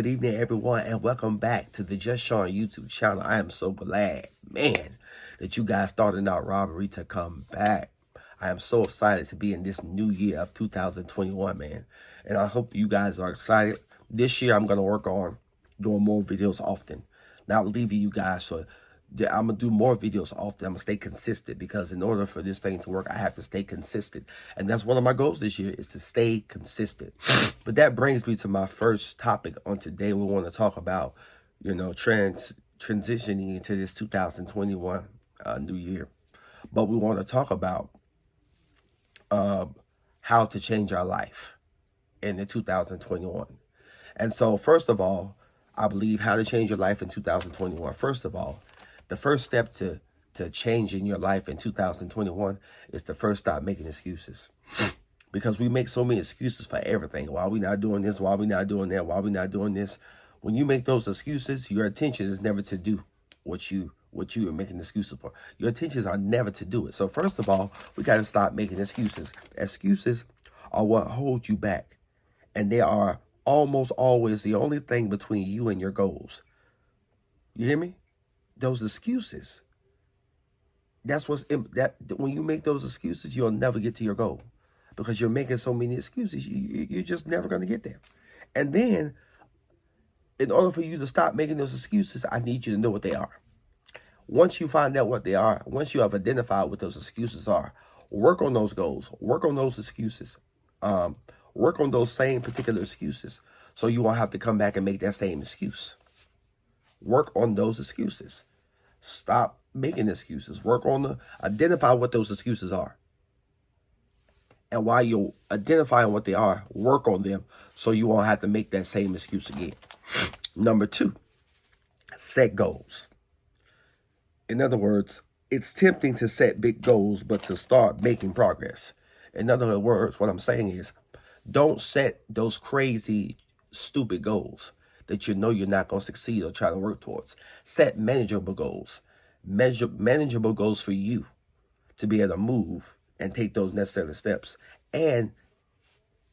good evening, everyone, and welcome back to the Just Sean YouTube channel. I am so glad, man, that you guys started out robbery to come back. I am so excited to be in this new year of 2021, man. And I hope you guys are excited. This year, I'm going to work on doing more videos often. Not leaving you guys for... I'm going to do more videos often. I'm going to stay consistent because in order for this thing to work, I have to stay consistent. And that's one of my goals this year is to stay consistent. But that brings me to my first topic on today. We want to talk about, transitioning into this 2021 new year. But we want to talk about how to change our life in the 2021. And so, first of all, I believe how to change your life in 2021. First of all, the first step to changing your life in 2021 is to first stop making excuses. Because we make so many excuses for everything. Why are we not doing this? Why are we not doing that? Why are we not doing this? When you make those excuses, your intention is never to do what you are making excuses for. Your intentions are never to do it. So first of all, we got to stop making excuses. Excuses are what hold you back. And they are almost always the only thing between you and your goals. You hear me? Those excuses. That's when you make those excuses, you'll never get to your goal because you're making so many excuses. You're just never going to get there. And then, in order for you to stop making those excuses, I need you to know what they are. Once you find out what they are, once you have identified what those excuses are, work on those goals. Work on those excuses. Work on those same particular excuses so you won't have to come back and make that same excuse. Work on those excuses. Stop making excuses. Identify what those excuses are. And while you're identifying what they are, work on them so you won't have to make that same excuse again. Number 2, set goals. In other words, it's tempting to set big goals, but to start making progress. In other words, what I'm saying is, don't set those crazy, stupid goals that you know you're not going to succeed or try to work towards. Set manageable goals. Manageable goals for you to be able to move and take those necessary steps. And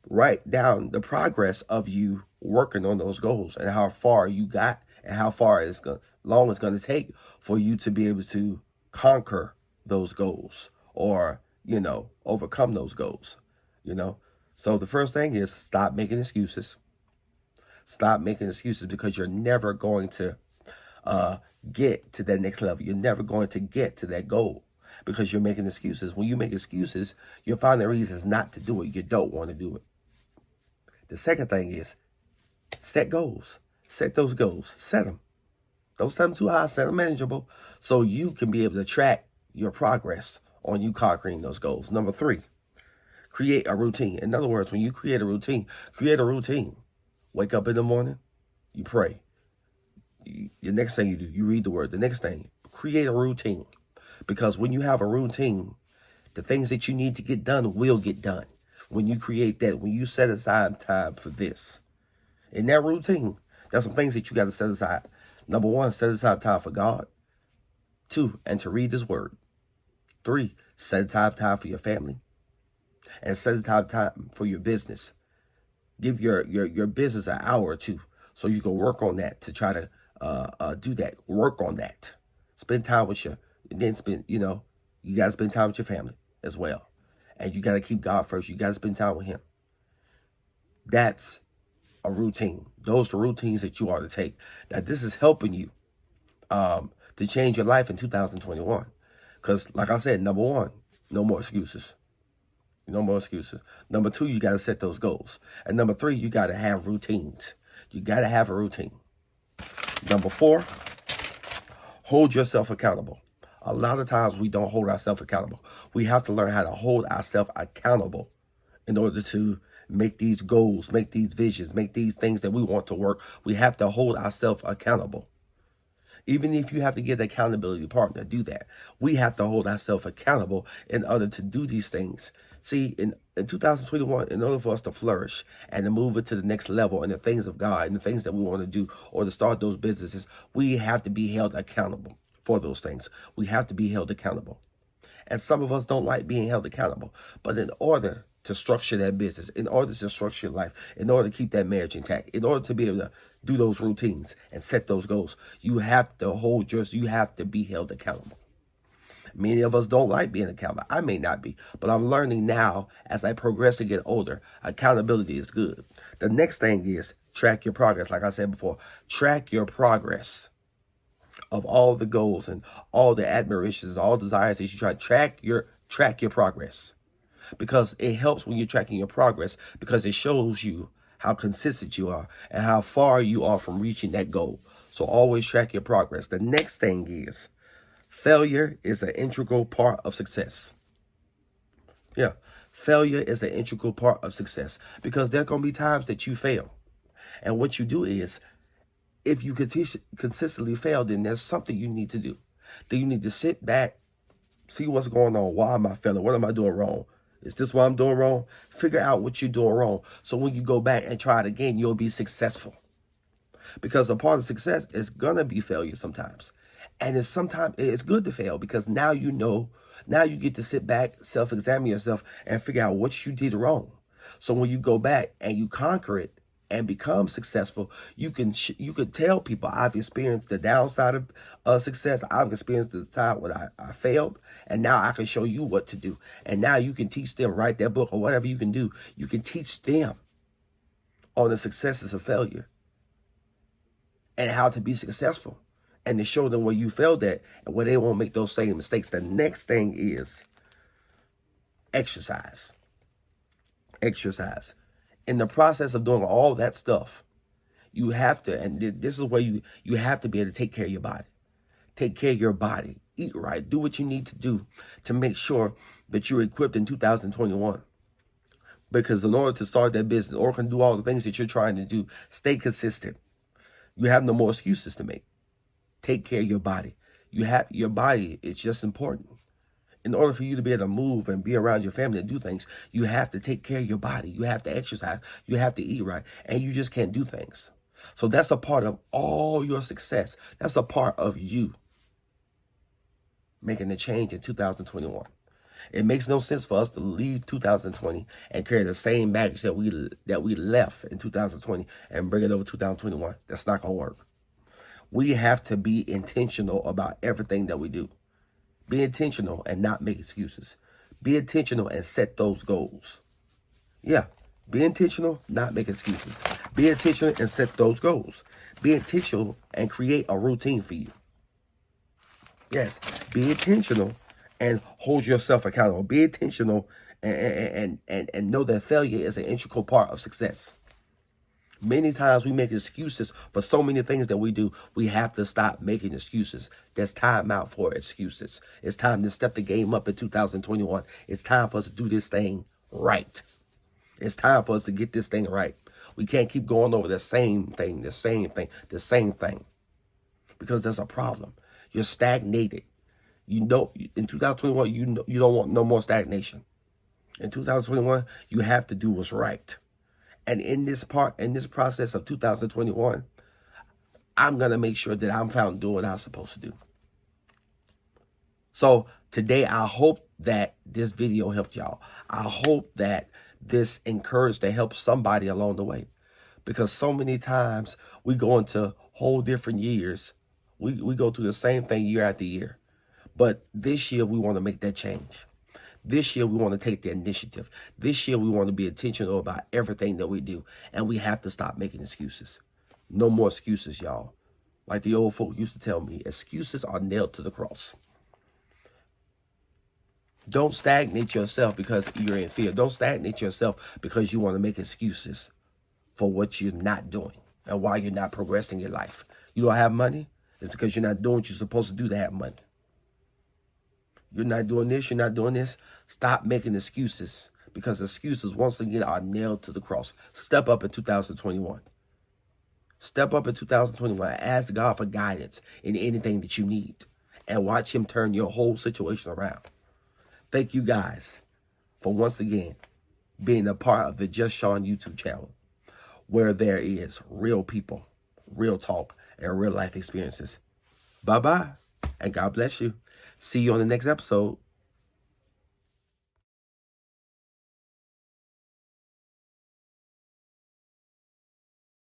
write down the progress of you working on those goals and how far you got and how long it's going to take for you to be able to conquer those goals or, overcome those goals, So the first thing is stop making excuses. Stop making excuses because you're never going to get to that next level. You're never going to get to that goal because you're making excuses. When you make excuses, you'll find the reasons not to do it. You don't want to do it. The second thing is set goals. Set those goals. Set them. Don't set them too high. Set them manageable so you can be able to track your progress on you conquering those goals. Number 3, create a routine. In other words, when you create a routine. Wake up in the morning, you pray. The next thing you do, you read the word. The next thing, create a routine. Because when you have a routine, the things that you need to get done will get done. When you create that, when you set aside time for this. In that routine, there's some things that you got to set aside. Number 1, set aside time for God. 2, and to read His word. 3, set aside time for your family. And set aside time for your business. Give your business an hour or 2 so you can work on that to try to do that. Work on that. Spend time with you got to spend time with your family as well. And you got to keep God first. You got to spend time with Him. That's a routine. Those are the routines that you are to take. Now, this is helping you to change your life in 2021. Because, like I said, number 1, no more excuses. No more excuses. Number 2, you got to set those goals. And number 3, you got to have routines. You got to have a routine. Number 4, hold yourself accountable. A lot of times we don't hold ourselves accountable. We have to learn how to hold ourselves accountable in order to make these goals, make these visions, make these things that we want to work. We have to hold ourselves accountable. Even if you have to get an accountability partner, do that. We have to hold ourselves accountable in order to do these things. See, in 2021, in order for us to flourish and to move it to the next level in the things of God and the things that we want to do or to start those businesses, we have to be held accountable for those things. We have to be held accountable. And some of us don't like being held accountable. But in order to structure that business, in order to structure your life, in order to keep that marriage intact, in order to be able to do those routines and set those goals, you have to be held accountable. Many of us don't like being accountable. I may not be, but I'm learning now as I progress and get older, accountability is good. The next thing is track your progress. Like I said before, track your progress of all the goals and all the admirations, all desires that you try. Track your progress, because it helps when you're tracking your progress, because it shows you how consistent you are and how far you are from reaching that goal. So always track your progress. The next thing is failure is an integral part of success. Yeah, failure is an integral part of success, because there are going to be times that you fail. And what you do is, if you consistently fail, then there's something you need to do. Then you need to sit back, see what's going on. Why am I failing? What am I doing wrong? Is this what I'm doing wrong? Figure out what you're doing wrong. So when you go back and try it again, you'll be successful. Because a part of success is going to be failure sometimes. And sometimes it's good to fail, because now you know, now you get to sit back, self-examine yourself, and figure out what you did wrong. So when you go back and you conquer it and become successful, you can tell people, I've experienced the downside of success. I've experienced the side where I failed, and now I can show you what to do. And now you can teach them, write that book or whatever you can do. You can teach them on the successes of failure and how to be successful, and to show them where you failed at and where they won't make those same mistakes. The next thing is exercise. Exercise. In the process of doing all that stuff, you have to, and this is where you have to be able to take care of your body. Take care of your body. Eat right. Do what you need to do to make sure that you're equipped in 2021. Because in order to start that business or can do all the things that you're trying to do, stay consistent. You have no more excuses to make. Take care of your body. Your body is just important. In order for you to be able to move and be around your family and do things, you have to take care of your body. You have to exercise. You have to eat right. And you just can't do things. So that's a part of all your success. That's a part of you making a change in 2021. It makes no sense for us to leave 2020 and carry the same baggage that we left in 2020 and bring it over 2021. That's not going to work. We have to be intentional about everything that we do. Be intentional and not make excuses. Be intentional and set those goals. Yeah. Be intentional, not make excuses. Be intentional and set those goals. Be intentional and create a routine for you. Yes. Be intentional and hold yourself accountable. Be intentional and know that failure is an integral part of success. Many times we make excuses for so many things that we do. We have to stop making excuses. There's time out for excuses. It's time to step the game up in 2021. It's time for us to do this thing right. It's time for us to get this thing right. We can't keep going over the same thing, because there's a problem. You're stagnated. You know, in 2021, you don't want no more stagnation. In 2021, you have to do what's right. And in this process of 2021, I'm going to make sure that I'm found doing what I'm supposed to do. So today, I hope that this video helped y'all. I hope that this encouraged to help somebody along the way. Because so many times we go into whole different years. We go through the same thing year after year. But this year, we want to make that change. This year, we want to take the initiative. This year, we want to be intentional about everything that we do. And we have to stop making excuses. No more excuses, y'all. Like the old folk used to tell me, excuses are nailed to the cross. Don't stagnate yourself because you're in fear. Don't stagnate yourself because you want to make excuses for what you're not doing and why you're not progressing in life. You don't have money? It's because you're not doing what you're supposed to do to have money. You're not doing this, you're not doing this. Stop making excuses, because excuses, once again, are nailed to the cross. Step up in 2021. Step up in 2021. Ask God for guidance in anything that you need, and watch him turn your whole situation around. Thank you guys for once again being a part of the Just Sean YouTube channel, where there is real people, real talk, and real life experiences. Bye-bye, and God bless you. See you on the next episode.